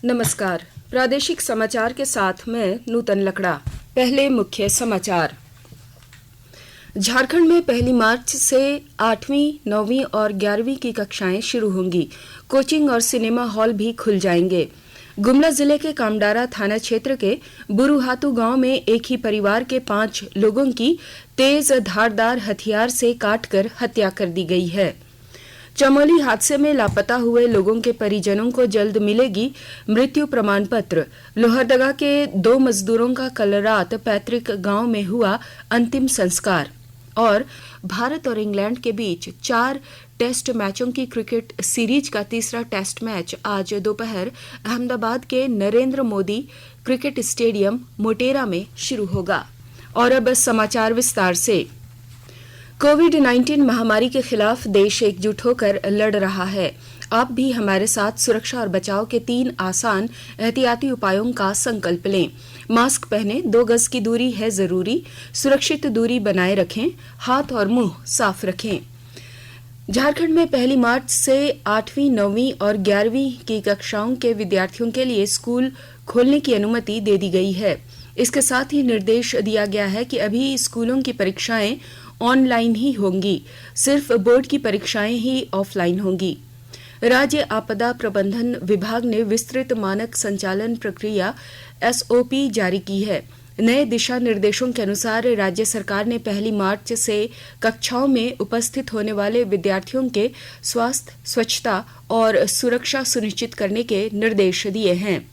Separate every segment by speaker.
Speaker 1: नमस्कार। प्रादेशिक समाचार के साथ मैं नूतन लकड़ा। पहले मुख्य समाचार। झारखंड में 1 मार्च से 8वीं, 9वीं और 11वीं की कक्षाएं शुरू होंगी। कोचिंग और सिनेमा हॉल भी खुल जाएंगे। गुमला जिले के कामडारा थाना क्षेत्र के बुरुहातू गांव में एक ही परिवार के 5 लोगों की तेज धारदार हथियार से काटकर हत्या कर दी गई है। चमोली हादसे में लापता हुए लोगों के परिजनों को जल्द मिलेगी मृत्यु प्रमाण पत्र। लोहरदगा के 2 मजदूरों का कल रात पैतृक गांव में हुआ अंतिम संस्कार। और भारत और इंग्लैंड के बीच 4 टेस्ट मैचों की क्रिकेट सीरीज का तीसरा टेस्ट मैच आज दोपहर अहमदाबाद के नरेंद्र मोदी क्रिकेट स्टेडियम मोटेरा में शुरू होगा। और अब समाचार विस्तार से। कोविड-19 महामारी के खिलाफ देश एकजुट होकर लड़ रहा है। आप भी हमारे साथ सुरक्षा और बचाव के 3 आसान एहतियाती उपायों का संकल्प लें। मास्क पहनें, 2 गज की दूरी है जरूरी, सुरक्षित दूरी बनाए रखें, हाथ और मुंह साफ रखें। झारखंड में 1 मार्च से 8वीं, 9वीं और 11वीं की कक्षाओं के विद्यार्थियों के लिए स्कूल खोलने की अनुमति दे दी गई है। इसके साथ ही निर्देश दिया गया है कि अभी स्कूलों की परीक्षाएं ऑनलाइन ही होंगी, सिर्फ बोर्ड की परीक्षाएं ही ऑफलाइन होंगी। राज्य आपदा प्रबंधन विभाग ने विस्तृत मानक संचालन प्रक्रिया SOP जारी की है। नए दिशा निर्देशों के अनुसार राज्य सरकार ने 1 मार्च से कक्षाओं में उपस्थित होने वाले विद्यार्थियों के स्वास्थ्य, स्वच्छता और सुरक्षा सुनिश्चित करने के निर्देश दिए हैं।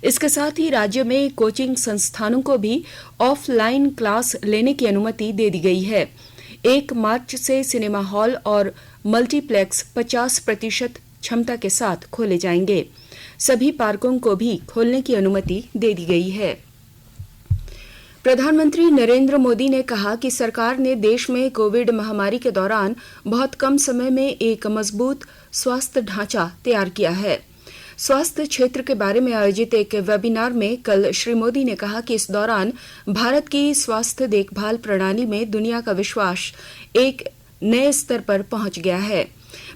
Speaker 1: इसके साथ ही राज्य में कोचिंग संस्थानों को भी ऑफलाइन क्लास लेने की अनुमति दे दी गई है। 1 मार्च से सिनेमा हॉल और मल्टीप्लेक्स 50% क्षमता के साथ खोले जाएंगे। सभी पार्कों को भी खोलने की अनुमति दे दी गई है। प्रधानमंत्री नरेंद्र मोदी ने कहा कि सरकार ने देश में कोविड महामारी के दौरान बहुत कम समय में एक मजबूत स्वास्थ्य ढांचा तैयार किया है। स्वास्थ्य क्षेत्र के बारे में आयोजित एक वेबिनार में कल श्री मोदी ने कहा कि इस दौरान भारत की स्वास्थ्य देखभाल प्रणाली में दुनिया का विश्वास एक नए स्तर पर पहुंच गया है।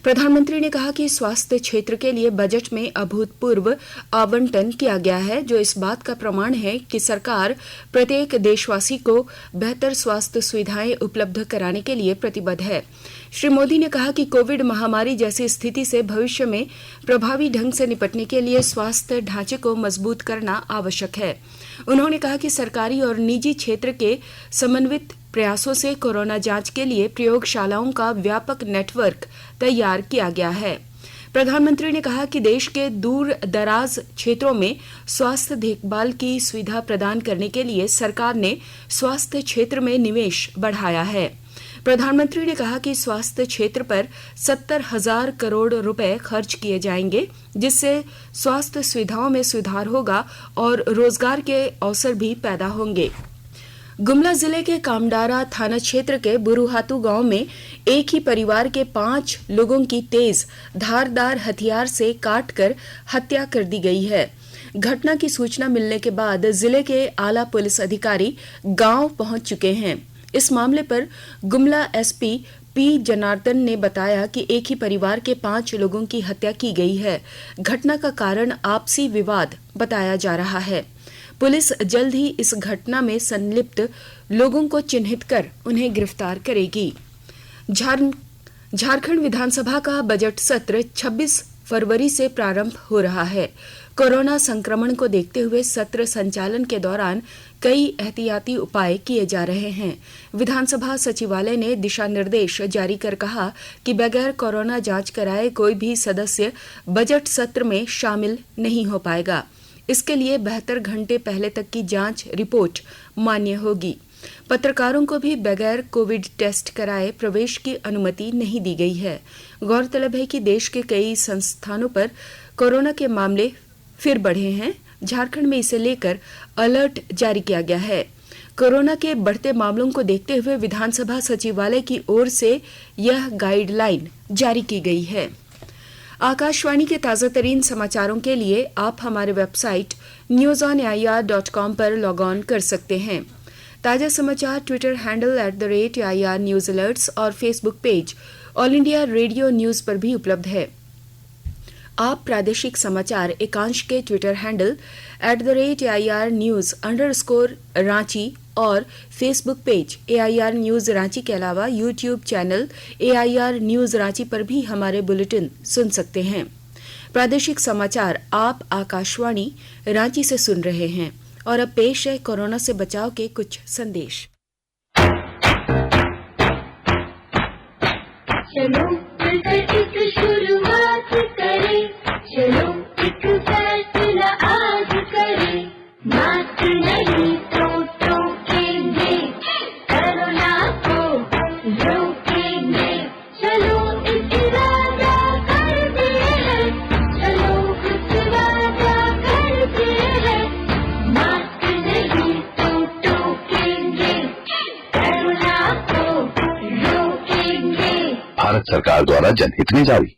Speaker 1: प्रधानमंत्री ने कहा कि स्वास्थ्य क्षेत्र के लिए बजट में अभूतपूर्व आवंटन किया गया है, जो इस बात का प्रमाण है कि सरकार प्रत्येक देशवासी को बेहतर स्वास्थ्य सुविधाएं उपलब्ध कराने के लिए प्रतिबद्ध है। श्री मोदी ने कहा कि कोविड महामारी जैसी स्थिति से भविष्य में प्रभावी ढंग से निपटने के लिए स्वास्थ्य ढांचे को मजबूत करना आवश्यक है। उन्होंने कहा कि सरकारी और निजी क्षेत्र के समन्वित प्रयासों से कोरोना जांच के लिए प्रयोगशालाओं का व्यापक नेटवर्क तैयार किया गया है। प्रधानमंत्री ने कहा कि देश के दूर दराज क्षेत्रों में स्वास्थ्य देखभाल की सुविधा प्रदान करने के लिए सरकार ने स्वास्थ्य क्षेत्र में निवेश बढ़ाया है। प्रधानमंत्री ने कहा कि स्वास्थ्य क्षेत्र पर 70,000 करोड़ रुपए खर्च किए जाएंगे, जिससे स्वास्थ्य सुविधाओं में सुधार होगा और रोजगार के अवसर भी पैदा होंगे। गुमला जिले के कामडारा थाना क्षेत्र के बुरुहातू गांव में एक ही परिवार के 5 लोगों की तेज धारदार हथियार से काटकर हत्या कर दी गई है। घटना की सूचना मिलने के बाद जिले के आला पुलिस अधिकारी गांव पहुंच चुके हैं। इस मामले पर गुमला SP P जनार्दन ने बताया कि एक ही परिवार के 5 लोगों की हत्या की गई है। घटना का कारण आपसी विवाद बताया जा रहा है। पुलिस जल्द ही इस घटना में संलिप्त लोगों को चिन्हित कर उन्हें गिरफ्तार करेगी। झारखंड विधानसभा का बजट सत्र 26 फरवरी से प्रारंभ हो रहा है। कोरोना संक्रमण को देखते हुए सत्र संचालन के दौरान कई एहतियाती उपाय किए जा रहे हैं। विधानसभा सचिवालय ने दिशा निर्देश जारी कर कहा कि बगैर कोरोना जांच कराए कोई भी सदस्य बजट सत्र में शामिल नहीं हो पाएगा। इसके लिए 72 घंटे पहले तक की जांच रिपोर्ट मान्य होगी। पत्रकारों को भी बगैर कोविड टेस्ट कराए प्रवेश की अनुमति नहीं दी गई है। गौरतलब है कि देश के कई संस्थानों पर कोरोना के मामले फिर बढ़े हैं। झारखंड में इसे लेकर अलर्ट जारी किया गया है। कोरोना के बढ़ते मामलों को देखते हुए विधानसभा सचिवालय की ओर से यह गाइडलाइन जारी की गई है। आकाशवाणी के ताजा तरीन समाचारों के लिए आप हमारे वेबसाइट newsonair.com पर लॉग ऑन कर सकते हैं। ताजा समाचार Twitter handle @AIR news alerts और Facebook page All India Radio news पर भी उपलब्ध है। आप प्रादेशिक समाचार एकांश के ट्विटर हैंडल @AIR News_Ranchi और Facebook page AIR news Ranchi के अलावा YouTube channel AIR news Ranchi पर भी हमारे बुलेटिन सुन सकते हैं। प्रादेशिक समाचार आप आकाशवाणी रांची से सुन रहे हैं और अब पेश है कोरोना से बचाव के कुछ संदेश।
Speaker 2: चलो मिलकर एक शुरुआत करें, चलो एक फैसला आज करें, मास्क नहीं तो टोकेंगे, कोरोना को रोकेंगे, चलो एक इरादा करते हैं, चलो कुछ वादा करते हैं, मास्क नहीं तो टोकेंगे, कोरोना को रोकेंगे।
Speaker 3: भारत सरकार द्वारा जनहित में जारी।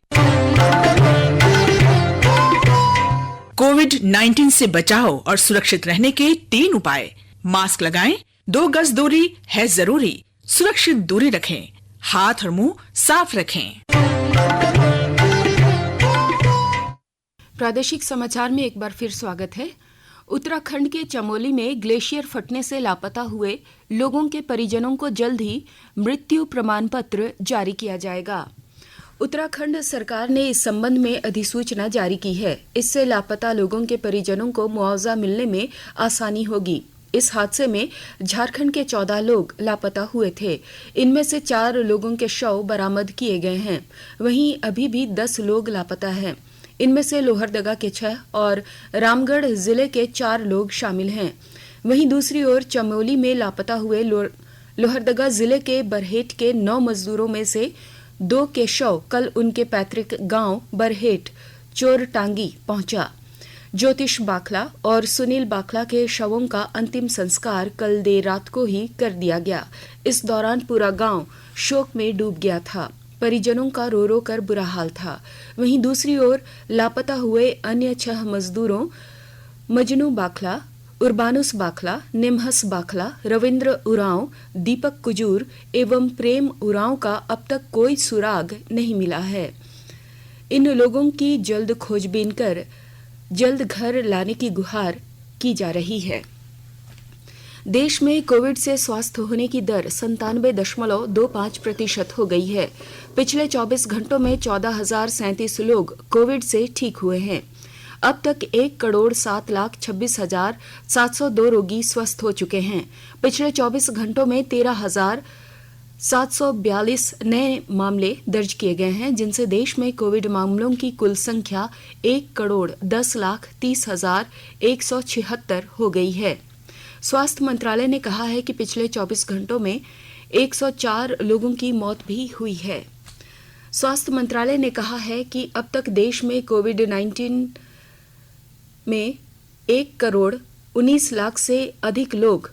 Speaker 4: कोविड-19 से बचाव और सुरक्षित रहने के 3 उपाय। मास्क लगाएं, 2 गज दूरी है जरूरी, सुरक्षित दूरी रखें, हाथ और मुंह साफ रखें।
Speaker 1: प्रादेशिक समाचार में एक बार फिर स्वागत है। उत्तराखंड के चमोली में ग्लेशियर फटने से लापता हुए लोगों के परिजनों को जल्द ही मृत्यु प्रमाण पत्र जारी किया जाएगा। उत्तराखंड सरकार ने इस संबंध में अधिसूचना जारी की है। इससे लापता लोगों के परिजनों को मुआवजा मिलने में आसानी होगी। इस हादसे में झारखंड के 14 लोग लापता हुए थे। इनमें से 4 लोगों के शव बरामद किए गए हैं। वहीं अभी भी 10 लोग लापता हैं। इनमें से लोहरदगा के 6 और रामगढ़ जिले के 4 लोग शामिल हैं। वहीं दूसरी ओर चमोली में लापता हुए लोहरदगा जिले के बरहेट के 9 मजदूरों में से 2 के शव कल उनके पैतृक गांव बरहेट चोरटांगी पहुंचा। ज्योतिष बाखला और सुनील बाखला के शवों का अंतिम संस्कार कल देर रात को ही कर दिया गया। इस दौरान पूरा गांव शोक में डूब गया था। परिजनों का रो रो कर बुरा हाल था। वहीं दूसरी ओर लापता हुए अन्य 6 मजदूरों मजनू बाखला, उर्बानुस बाखला, निमहस बाखला, रविंद्र उरांव, दीपक कुजूर एवं प्रेम उरांव का अब तक कोई सुराग नहीं मिला है। इन लोगों की जल्द खोजबीन कर जल्द घर लाने की गुहार की जा रही है। देश में कोविड से स्वस्थ होने की दर 97.25% हो गई है। पिछले 24 घंटों में 14,037 लोग कोविड से ठीक हुए हैं। अब तक 1,07,26,702 रोगी स्वस्थ हो चुके हैं। पिछले 24 घंटों में 13,742 नए मामले दर्ज किए गए हैं, जिनसे देश में कोविड मामलों की कुल संख्या 1,10,30,176 हो गई है। स्वास्थ्य मंत्रालय ने कहा है कि पिछले 24 घंटों में 104 लोगों की मौत भी हुई है। स्वास्थ्य मंत्रालय ने कहा है कि अब तक देश में कोविड-19 में 1,19,00,000 से अधिक लोग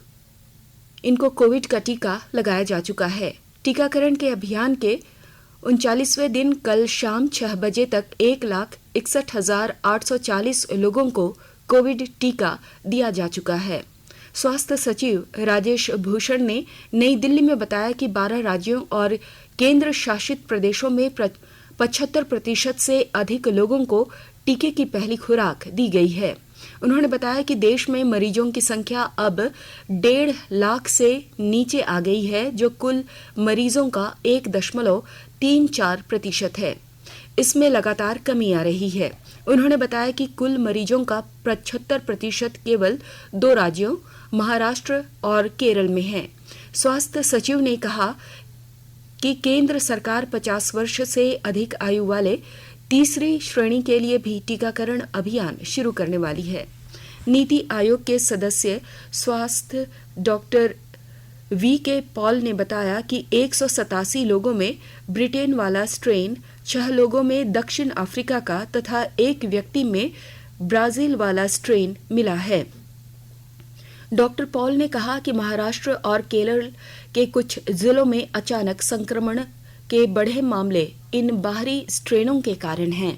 Speaker 1: इनको कोविड का टीका लगाया जा चुका है। टीकाकरण के अभियान के 39वें दिन कल शाम 6 बजे तक 1,61,840 लोगों को कोविड टीका दिया जा चुका है। स्वास्थ्य सचिव राजेश भूषण ने नई दिल्ली में बताया कि 12 राज्यों और केंद्र शासित प्रदेशों में 75% से अधिक लोगों को टीके की पहली खुराक दी गई है। उन्होंने बताया कि देश में मरीजों की संख्या अब 1.5 लाख से नीचे आ गई है, जो कुल मरीजों का 1.34% है। इसमें लगातार कमी आ रही है। उन्होंने बताया कि कुल मरीजों का 75% केवल 2 राज्यों महाराष्ट्र और केरल में है। स्वास्थ्य सचिव ने कहा कि केंद्र सरकार 50 वर्ष से अधिक आयु वाले तीसरी श्रेणी के लिए भी टीकाकरण अभियान शुरू करने वाली है। नीति आयोग के सदस्य स्वास्थ्य डॉक्टर VK पॉल ने बताया कि 187 लोगों में ब्रिटेन वाला स्ट्रेन, 6 लोगों में दक्षिण अफ्रीका का तथा 1 व्यक्ति में ब्राजील वाला स्ट्रेन मिला है। डॉक्टर पॉल ने कहा कि महाराष्ट्र और केरल के कुछ जिलों में अचानक संक्रमण के बढ़े मामले इन बाहरी स्ट्रेनों के कारण हैं।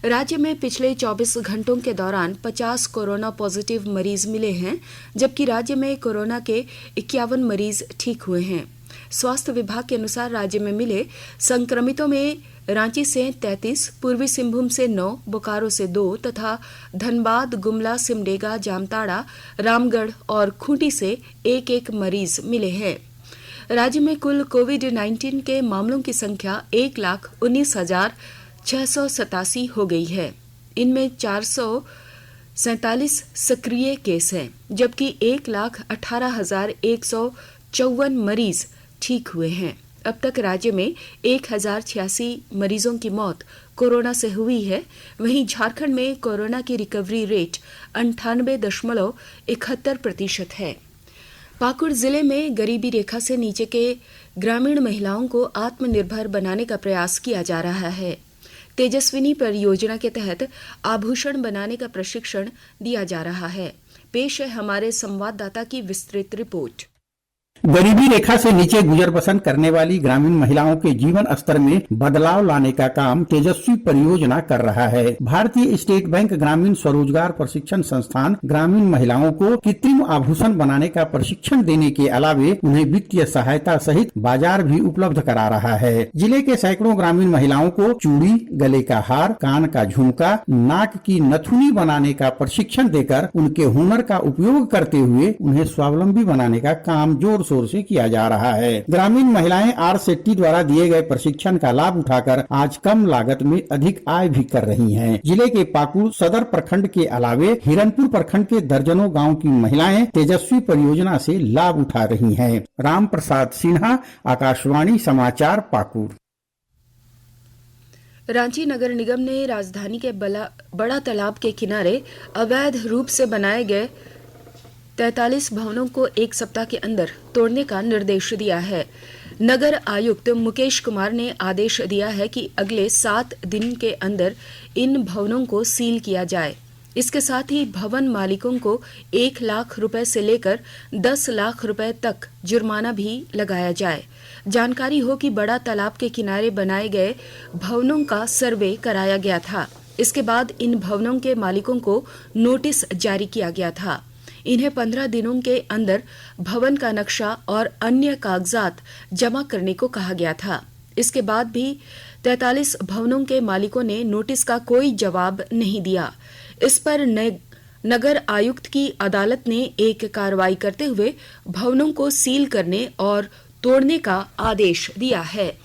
Speaker 1: राज्य में पिछले 24 घंटों के दौरान 50 कोरोना पॉजिटिव मरीज मिले हैं, जबकि राज्य में कोरोना के 51 मरीज ठीक हुए हैं। स्वास्थ्य विभाग के अनुसार राज्य में मिले संक्रमितों में रांची से 33, पूर्वी सिंहभूम से 9, बोकारो से 2 तथा धनबाद, गुमला, सिमडेगा, जामताड़ा, रामगढ़ और खूंटी से एक एक मरीज मिले हैं। राज्य में कुल कोविड-19 के मामलों की संख्या 1,19,687 हो गई है। इनमें 447 सक्रिय केस हैं, जबकि 1,18,154 मरीज ठीक हुए हैं। अब तक राज्य में 1,086 मरीजों की मौत कोरोना से हुई है। वहीं झारखंड में कोरोना की रिकवरी रेट 98.71% है। पाकुड़ जिले में गरीबी रेखा से नीचे के ग्रामीण महिलाओं को आत्मनिर्भर बनाने का प्रयास किया जा रहा है। तेजस्विनी परियोजना के तहत आभूषण बनाने का प्रशिक्षण दिया जा रहा है। पेश है हमारे संवाददाता की विस्तृत रिपोर्ट।
Speaker 5: गरीबी रेखा से नीचे गुजर बसर करने वाली ग्रामीण महिलाओं के जीवन स्तर में बदलाव लाने का काम तेजस्वी परियोजना कर रहा है। भारतीय स्टेट बैंक ग्रामीण स्वरोजगार प्रशिक्षण संस्थान ग्रामीण महिलाओं को कृत्रिम आभूषण बनाने का प्रशिक्षण देने के अलावे उन्हें वित्तीय सहायता सहित बाजार भी उपलब्ध करा रहा है। जिले के सैकड़ों ग्रामीण महिलाओं को चूड़ी, गले का हार, कान का झुमका, नाक की नथुनी बनाने का प्रशिक्षण देकर उनके हुनर का उपयोग करते हुए उन्हें स्वावलंबी बनाने का काम जोर शोर से किया जा रहा है। ग्रामीण महिलाएं आर शेट्टी द्वारा दिए गए प्रशिक्षण का लाभ उठाकर आज कम लागत में अधिक आय भी कर रही हैं। जिले के पाकुड़ सदर प्रखंड के अलावे हिरनपुर प्रखंड के दर्जनों गांव की महिलाएं तेजस्वी परियोजना से लाभ उठा रही हैं। राम प्रसाद सिन्हा, आकाशवाणी समाचार, पाकुड़।
Speaker 1: रांची नगर निगम ने राजधानी के बड़ा तालाब के किनारे अवैध रूप से बनाए गए 43 भवनों को एक सप्ताह के अंदर तोड़ने का निर्देश दिया है। नगर आयुक्त मुकेश कुमार ने आदेश दिया है कि अगले 7 दिन के अंदर इन भवनों को सील किया जाए। इसके साथ ही भवन मालिकों को 1 लाख रुपए से लेकर 10 लाख रुपए तक जुर्माना भी लगाया जाए। जानकारी हो कि बड़ा तालाब के किनारे बनाए गए भवनों का सर्वे कराया गया था। इसके बाद इन भवनों के मालिकों को नोटिस जारी किया गया था। इन्हें 15 दिनों के अंदर भवन का नक्शा और अन्य कागजात जमा करने को कहा गया था। इसके बाद भी 43 भवनों के मालिकों ने नोटिस का कोई जवाब नहीं दिया। इस पर नगर आयुक्त की अदालत ने एक कार्रवाई करते हुए भवनों को सील करने और तोड़ने का आदेश दिया है।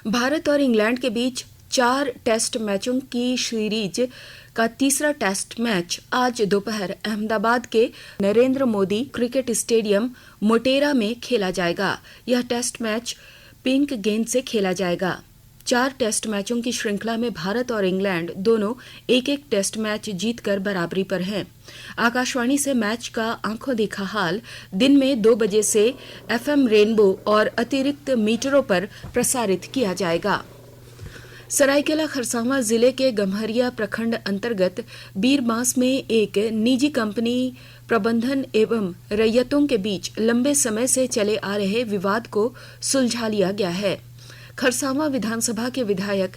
Speaker 1: भारत और इंग्लैंड के बीच 4 टेस्ट मैचों की सीरीज का तीसरा टेस्ट मैच आज दोपहर अहमदाबाद के नरेंद्र मोदी क्रिकेट स्टेडियम मोटेरा में खेला जाएगा। यह टेस्ट मैच पिंक गेंद से खेला जाएगा। 4 टेस्ट मैचों की श्रृंखला में भारत और इंग्लैंड दोनों एक-एक टेस्ट मैच जीतकर बराबरी पर हैं। आकाशवाणी से मैच का आंखों देखा हाल दिन में 2 बजे से FM रेनबो और अतिरिक्त मीटरों पर प्रसारित किया जाएगा। सरायकेला खरसावां जिले के गम्हरिया प्रखंड अंतर्गत बीरबांस में एक निजी कंपनी प्रबंधन एवं रैयतों के बीच लंबे समय से चले आ रहे विवाद को सुलझा लिया गया है। खरसावां विधानसभा के विधायक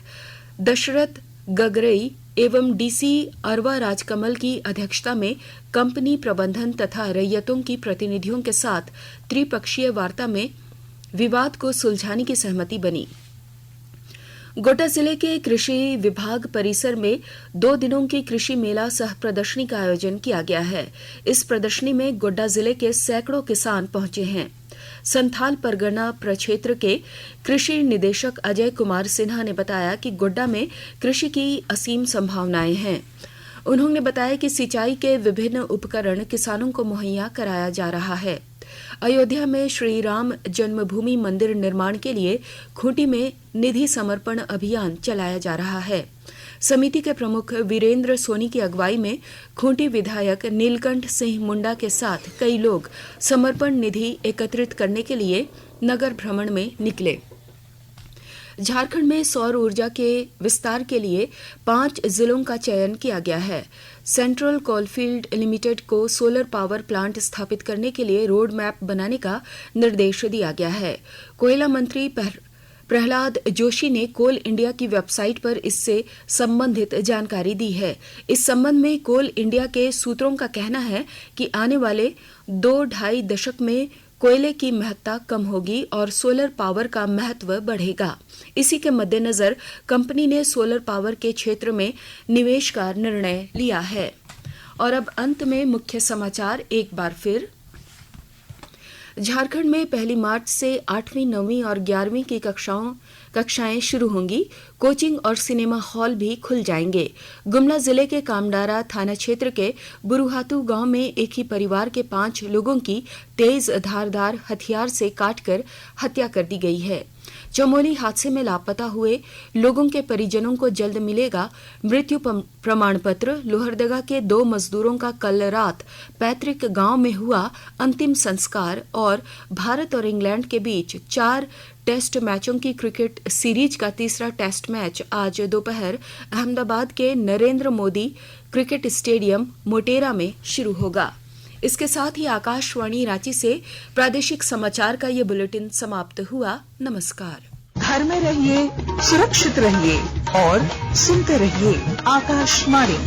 Speaker 1: दशरथ गगरई एवं डीसी अरवा राजकमल की अध्यक्षता में कंपनी प्रबंधन तथा रैयतों की प्रतिनिधियों के साथ त्रिपक्षीय वार्ता में विवाद को सुलझाने की सहमति बनी। गोड्डा जिले के कृषि विभाग परिसर में 2 दिनों की कृषि मेला सह प्रदर्शनी का आयोजन किया गया है। इस प्रदर्शनी में गोड्डा जिले के सैकड़ों किसान पहुंचे हैं। संथाल परगना प्रक्षेत्र के कृषि निदेशक अजय कुमार सिन्हा ने बताया कि गोड्डा में कृषि की असीम संभावनाएं हैं। उन्होंने बताया कि सिंचाई के विभिन्न उपकरण किसानों को मुहैया कराया जा रहा है। अयोध्या में श्री राम जन्मभूमि मंदिर निर्माण के लिए खूंटी में निधि समर्पण अभियान चलाया जा रहा है। समिति के प्रमुख वीरेंद्र सोनी की अगुवाई में खूंटी विधायक नीलकंठ सिंह मुंडा के साथ कई लोग समर्पण निधि एकत्रित करने के लिए नगर भ्रमण में निकले। झारखंड में सौर ऊर्जा के विस्तार के लिए 5 जिलों का चयन किया गया है। सेंट्रल कोलफील्ड लिमिटेड को सोलर पावर प्लांट स्थापित करने के लिए रोड मैप बनाने का निर्देश दिया गया है। कोयला मंत्री प्रहलाद जोशी ने कोल इंडिया की वेबसाइट पर इससे संबंधित जानकारी दी है। इस संबंध में कोल इंडिया के सूत्रों का कहना है कि आने वाले 2-2.5 दशक में कोयले की महत्ता कम होगी और सोलर पावर का महत्व बढ़ेगा। इसी के मद्देनजर कंपनी ने सोलर पावर के क्षेत्र में निवेश का निर्णय लिया है। और अब अंत में मुख्य समाचार एक बार फिर। झारखंड में 1 मार्च से 8वीं, 9वीं और 11वीं की कक्षाएं शुरू होंगी। कोचिंग और सिनेमा हॉल भी खुल जाएंगे। गुमला जिले के कामडारा थाना क्षेत्र के बुरुहातू गांव में एक ही परिवार के 5 लोगों की तेज धारदार हथियार से काटकर हत्या कर दी गई है। चमोली हादसे में लापता हुए लोगों के परिजनों को जल्द मिलेगा मृत्यु प्रमाण पत्र। लोहरदगा के 2 मजदूरों का कल रात पैतृक गांव में हुआ अंतिम संस्कार। और भारत और इंग्लैंड के बीच 4 टेस्ट मैचों की क्रिकेट सीरीज का तीसरा टेस्ट मैच आज दोपहर अहमदाबाद के नरेंद्र मोदी क्रिकेट स्टेडियम मोटेरा में शुरू होगा। इसके साथ ही आकाशवाणी रांची से प्रादेशिक समाचार का ये बुलेटिन समाप्त हुआ। नमस्कार।
Speaker 6: घर में रहिए, सुरक्षित रहिए और सुनते रहिए आकाशवाणी।